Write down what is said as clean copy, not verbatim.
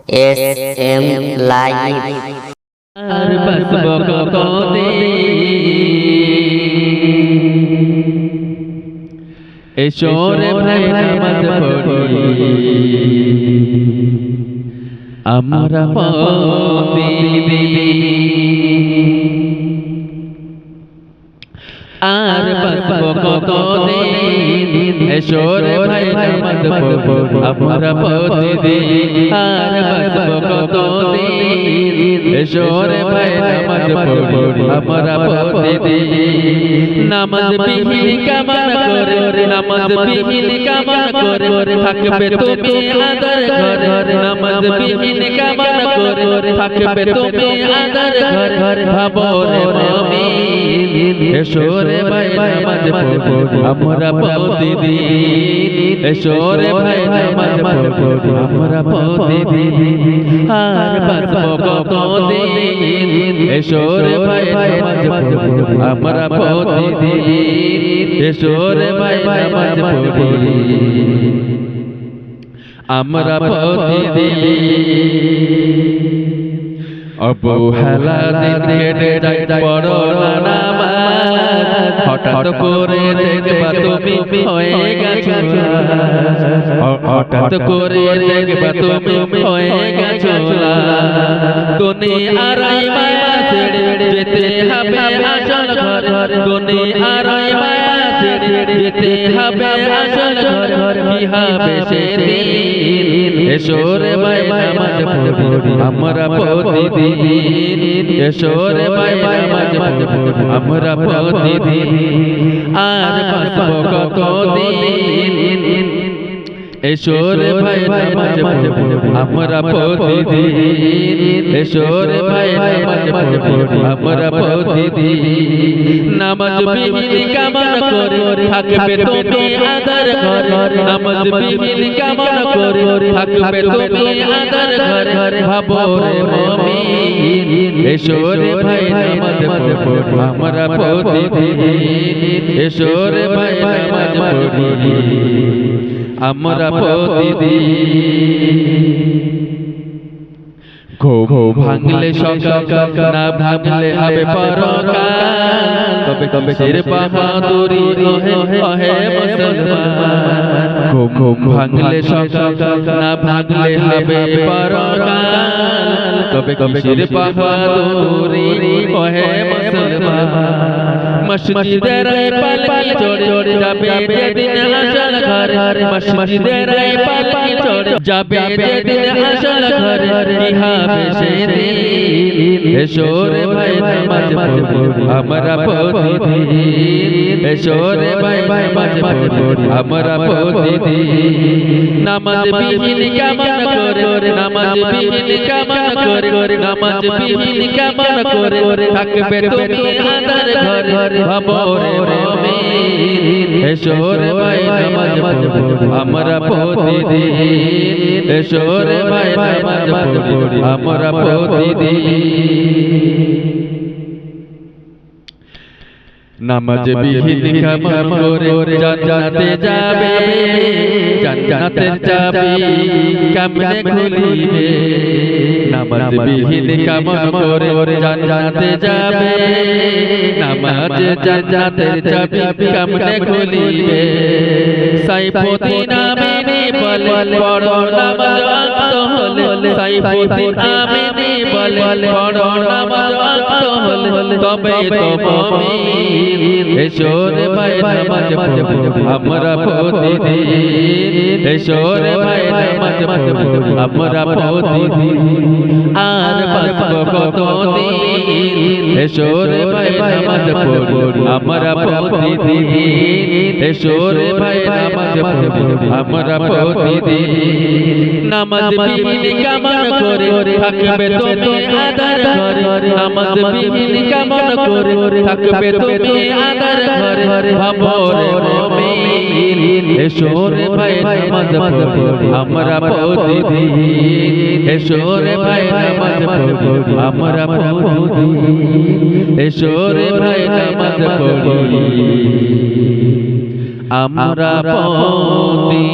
SM Live আর বাসব কতদিন এসরে ভাই নামাজ পড়ি আমরা আর বাসব কতদিন এসরে ভাই নামাজ পড়ি আমরা প্রতিদিন আর বাসব কতদিন এসরে ভাই নামাজ পড়ি আমরা প্রতিদিন নামাজ বিহীন কামান করে নামাজ বিহীন কামান করে থাকবে তুমি আদার ঘর নামাজ বিহীন কামান করে থাকবে তুমি আদার ঘর ভাবো রে মুমিন এসরে ভাই নামাজ পড়ি আমরা প্রতিদিন এসরে ভাই নামাজ পড়ি আমরা প্রতিদিন আর বাসব কতদিন এসরে ভাই নামাজ পড়ি আমরা প্রতিদিন এসরে ভাই নামাজ পড়ি আমরা প্রতিদিন অবহেলা দিন কেটে যায় পড়ো না নামাজ হঠাৎ করে দেখবা তুমি হয়ে গেছো হঠাৎ করে দেখবা তুমি হয়ে গেছো দুনিয়ার মায়া ছেড়ে যেতে হবে আসল ঘর দুনিয়ার মায়া ছেড়ে যেতে হবে আসল ঘর কি হবে সেদিন এসরে ভাই নামাজ পড়ি আমরা প্রতিদিন এসরে ভাই নামাজ পড়ি আমরা প্রতিদিন আর বাসব কতদিন এসরে ভাই নামাজ পড়ি আমরা প্রতিদিন এসরে ভাই নামাজ পড়ি আমরা প্রতিদিন নামাজ বিহীন কামান করে থাকবে তুমি আদার ঘর নামাজ বিহীন কামান করে থাকবে তুমি আদার ঘর ভাবো রে মুমিন এসরে ভাই নামাজ পড়ি আমরা প্রতিদিন এসরে ভাই নামাজ পড়ি আমরা প্রতিদিন ঘুম ভাঙলে সকাল না ভাঙলে হবে পরকাল তবে কবে শের বাহাদুরি ওহে মুসলমান ঘুম ভাঙলে সকাল না ভাঙলে হবে পরকাল তবে কবে শের বাহাদুরি ওহে মুসলমান মসজিদের পালকি চড়ে যাবে যেদিন আসল ঘর মসজিদের পালকি চড়ে যাবে যেদিন আসল ঘর কি হবে সেদিন এসরে ভাই নামাজ পড়ি আমরা প্রতিদিন এসরে ভাই নামাজ পড়ি আমরা প্রতিদিন নামাজ বিহীন কামান করে নামাজ বিহীন কামান করে নামাজ বিহীন কামান করে থাকবে তুমি আদার ঘর ভাবো রে মুমিন এসরে ভাই নামাজ পড়ি আমরা প্রতিদিন এসরে ভাই নামাজ পড়ি আমরা প্রতিদিন নামাজ বিহীন কামান করে জান্নাতে যাবে জান্নাতের চাবি কেমনে খুলিবে নামাজ বিহীন কামান করে জান্নাতে যাবে নামাজ জান্নাতের চাবি কেমনে খুলিবে সাইফুদ্দিন আমিনী বলে পড়ো নামাজ ওয়াক্ত হলে সাইফুদ্দিন আমিনী বলে পড়ো নামাজ ওয়াক্ত হলে তবে তো মুমিন এসরে ভাই নামাজ পড়ি আমরা প্রতিদিন এসরে ভাই নামাজ পড়ি আমরা প্রতিদিন আর বাসব কতদিন এসরে ভাই নামাজ পড়ি আমরা প্রতিদিন এসরে ভাই নামাজ পড়ি আমরা প্রতিদিন নামাজ বিহীন কামান করে থাকবে তুমি আদার ঘর নামাজ বিহীন কামান করে থাকবে তুমি আদার ঘর ভাবো রে মুমিন এসরে ভাই নামাজ পড়ি আমরা প্রতিদিন এসরে ভাই নামাজ পড়ি আমরা প্রতিদিন এসরে ভাই নামাজ পড়ি আমরা প্রতিদিন